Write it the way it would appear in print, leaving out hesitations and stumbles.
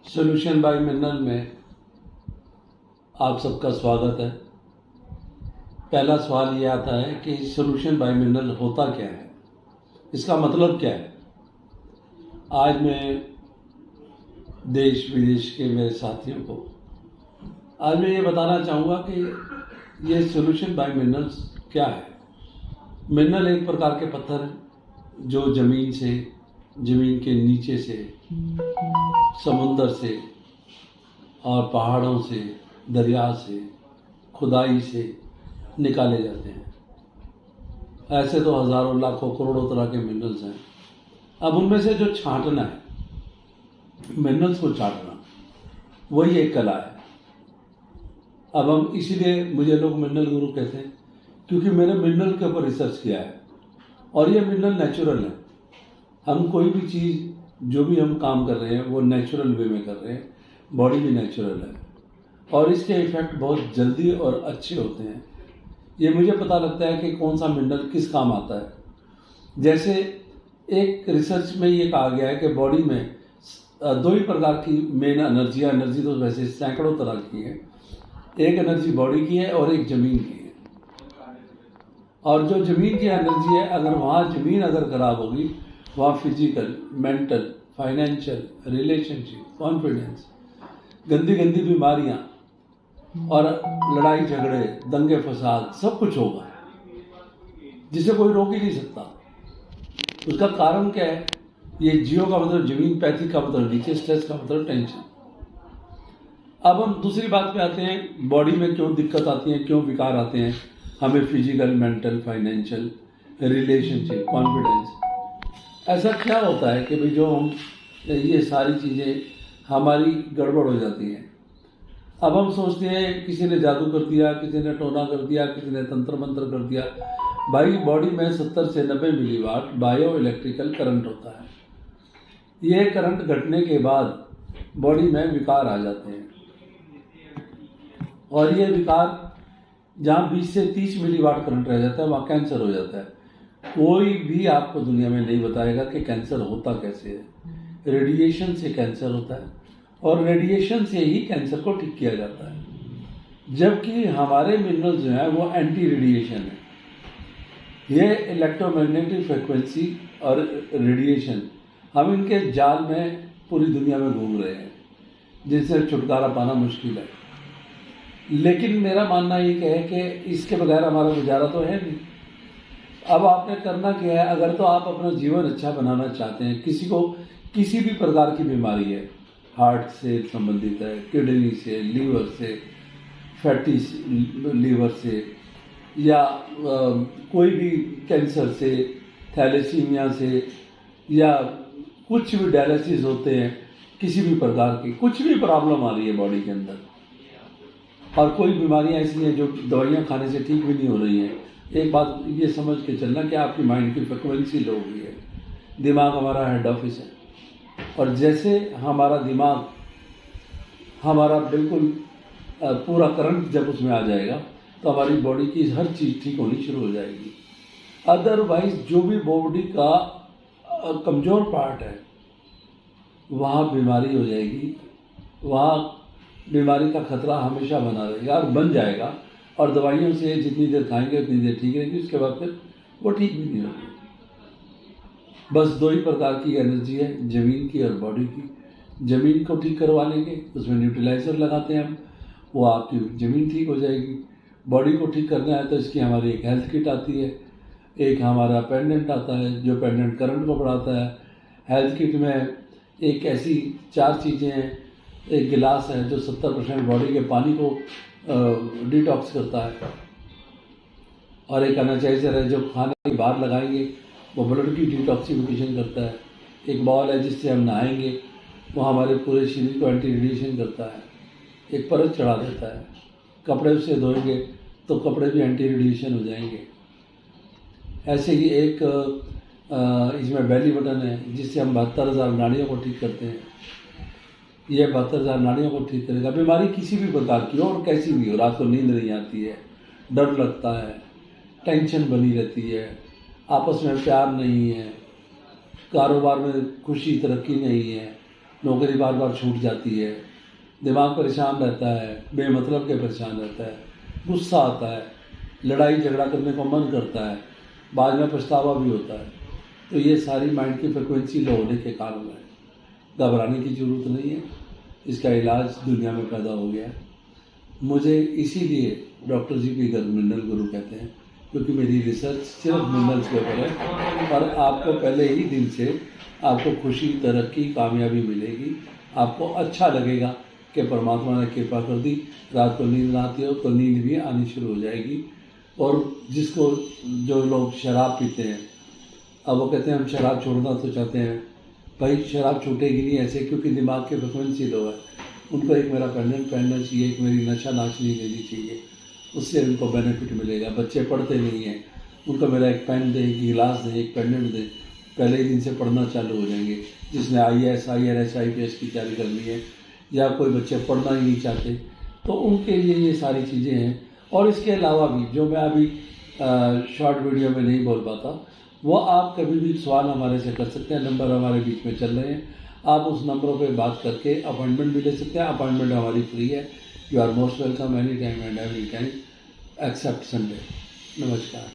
Solution bye mineral में आप सबका स्वागत है। पहला सवाल ये आता है कि सॉल्यूशन बाय मिनरल होता क्या है, इसका मतलब क्या है। आज मैं देश विदेश के मेरे साथियों को आज मैं ये बताना चाहूँगा कि ये सॉल्यूशन बाय मिनरल्स क्या है। मिनरल एक प्रकार के पत्थर हैं जो ज़मीन के नीचे से, समुंदर से और पहाड़ों से, दरिया से, खुदाई से निकाले जाते हैं। ऐसे तो हज़ारों लाखों करोड़ों तरह के मिनरल्स हैं। अब उनमें से जो छांटना है, मिनरल्स को छांटना, वही एक कला है। अब हम इसीलिए मुझे लोग मिनरल गुरु कहते हैं, क्योंकि मैंने मिनरल के ऊपर रिसर्च किया है और ये मिनरल नेचुरल है। हम कोई भी चीज़, जो भी हम काम कर रहे हैं वो नेचुरल वे में कर रहे हैं। बॉडी भी नेचुरल है और इसके इफ़ेक्ट बहुत जल्दी और अच्छे होते हैं। ये मुझे पता लगता है कि कौन सा मिनरल किस काम आता है। जैसे एक रिसर्च में ये कहा गया है कि बॉडी में दो ही प्रकार की मेन एनर्जी तो वैसे सैकड़ों तरह की है। एक एनर्जी बॉडी की है और एक ज़मीन की है। और जो ज़मीन की एनर्जी है, अगर वहाँ ज़मीन अगर खराब होगी, वहाँ physical, mental, financial, relationship, confidence, गंदी गंदी बीमारियाँ और लड़ाई झगड़े, दंगे फसाद, सब कुछ होगा जिसे कोई रोक ही नहीं सकता। उसका कारण क्या है? ये जियो का मतलब जमीन, पैथी का मतलब नीचे, स्ट्रेस का मतलब टेंशन। अब हम दूसरी बात पे आते हैं, बॉडी में क्यों दिक्कत आती है, क्यों विकार आते हैं हमें, physical, mental, financial, relationship, confidence. ऐसा क्या होता है कि भाई जो हम ये सारी चीज़ें हमारी गड़बड़ हो जाती हैं। अब हम सोचते हैं किसी ने जादू कर दिया, किसी ने टोना कर दिया, किसी ने तंत्र मंत्र कर दिया। भाई बॉडी में 70 से 90 मिलीवाट बायो इलेक्ट्रिकल करंट होता है। ये करंट घटने के बाद बॉडी में विकार आ जाते हैं और ये विकार जहाँ 20 से 30 मिलीवाट करंट रह जाता है वहाँ कैंसर हो जाता है। कोई भी आपको दुनिया में नहीं बताएगा कि कैंसर होता कैसे है। रेडिएशन से कैंसर होता है और रेडिएशन से ही कैंसर को ठीक किया जाता है। जबकि हमारे मिनरल्स जो हैं वो एंटी रेडिएशन है। ये इलेक्ट्रोमैग्नेटिक फ्रिक्वेंसी और रेडिएशन, हम इनके जाल में पूरी दुनिया में घूम रहे हैं, जिनसे छुटकारा पाना मुश्किल है। लेकिन मेरा मानना ये है कि इसके बगैर हमारा गुजारा तो है नहीं। अब आपने करना क्या है, अगर तो आप अपना जीवन अच्छा बनाना चाहते हैं, किसी को किसी भी प्रकार की बीमारी है, हार्ट से संबंधित है, किडनी से, लीवर से, फैटी लीवर से, या कोई भी कैंसर से, थैलेसीमिया से, या कुछ भी डायलिसिस होते हैं, किसी भी प्रकार की कुछ भी प्रॉब्लम आ रही है बॉडी के अंदर, और कोई बीमारियां ऐसी हैं जो दवाइयां खाने से ठीक भी नहीं हो रही हैं। एक बात ये समझ के चलना कि आपकी माइंड की फ्रिक्वेंसी लो हुई है। दिमाग हमारा हेड ऑफिस है और जैसे हमारा दिमाग, हमारा बिल्कुल पूरा करंट जब उसमें आ जाएगा तो हमारी बॉडी की हर चीज़ ठीक होनी शुरू हो जाएगी। अदरवाइज जो भी बॉडी का कमज़ोर पार्ट है वहाँ बीमारी हो जाएगी, वहाँ बीमारी का खतरा हमेशा बना रहेगा और बन जाएगा। और दवाइयों से जितनी देर खाएंगे उतनी देर ठीक रहेगी, उसके बाद फिर वो ठीक भी नहीं होगी। बस दो ही प्रकार की एनर्जी है, ज़मीन की और बॉडी की। ज़मीन को ठीक करवा लेंगे, उसमें न्यूट्रलाइज़र लगाते हैं हम, वो आपकी ज़मीन ठीक हो जाएगी। बॉडी को ठीक करना है तो इसकी हमारी एक हेल्थ किट आती है, एक हमारा पेंडेंट आता है जो पेंडेंट करंट को बढ़ाता है। हेल्थ किट में एक ऐसी 4 चीज़ें हैं। एक गिलास है जो 70% बॉडी के पानी को डिटॉक्स करता है, और एक एनर्जाइज़र है जो खाने के बाद लगाएंगे वो ब्लड की डिटॉक्सिफिकेशन करता है। एक बॉल है जिससे हम नहाएंगे, वो हमारे पूरे शरीर को एंटी रेडिएशन करता है, एक परत चढ़ा देता है। कपड़े उससे धोएंगे तो कपड़े भी एंटी रेडिएशन हो जाएंगे। ऐसे ही एक इसमें बेली बटन है जिससे हम 72,000 नाड़ियों को ठीक करते हैं। ये 72,000 नाड़ियों को ठीक करेगा। बीमारी किसी भी प्रकार की हो और कैसी भी हो, रात को नींद नहीं आती है, डर लगता है, टेंशन बनी रहती है, आपस में प्यार नहीं है, कारोबार में खुशी तरक्की नहीं है, नौकरी बार बार छूट जाती है, दिमाग परेशान रहता है, बेमतलब के परेशान रहता है, गुस्सा आता है, लड़ाई झगड़ा करने को मन करता है, बाद में पछतावा भी होता है। तो ये सारी माइंड की फ्रिक्वेंसी लो होने के कारण है। घबराने की ज़रूरत नहीं है, इसका इलाज दुनिया में पैदा हो गया है। मुझे इसीलिए डॉक्टर जी.पी. गर्ग मिनरल गुरु कहते हैं, क्योंकि मेरी रिसर्च सिर्फ मिनरल्स के ऊपर है। और आपको पहले ही दिन से आपको खुशी, तरक्की, कामयाबी मिलेगी। आपको अच्छा लगेगा कि परमात्मा ने कृपा कर दी, रात को नींद ना आती हो तो नींद भी आनी शुरू हो जाएगी। और जिसको जो लोग शराब पीते हैं, अब वो कहते हैं हम शराब छोड़ना तो चाहते हैं, भाई शराब छूटेगी नहीं ऐसे, क्योंकि दिमाग की फ्रिक्वेंसी लो है। उनको एक मेरा पेंडेंट पहनना चाहिए, एक मेरी नशा नाचनी लेनी चाहिए, उससे उनको बेनिफिट मिलेगा। बच्चे पढ़ते नहीं हैं, उनको मेरा एक पेन दें, एक गिलास दें, एक पेंडेंट दें, पहले ही दिन से पढ़ना चालू हो जाएंगे। जिसने IAS, IRS, IPS की तैयारी करनी है, या कोई बच्चे पढ़ना ही नहीं चाहते, तो उनके लिए ये सारी चीज़ें हैं। और इसके अलावा भी जो मैं अभी शॉर्ट वीडियो में नहीं बोल पाता, वो आप कभी भी सवाल हमारे से कर सकते हैं। नंबर हमारे बीच में चल रहे हैं, आप उस नंबरों पे बात करके अपॉइंटमेंट भी ले सकते हैं। अपॉइंटमेंट हमारी फ्री है। You are most welcome any time and every time except Sunday. नमस्कार।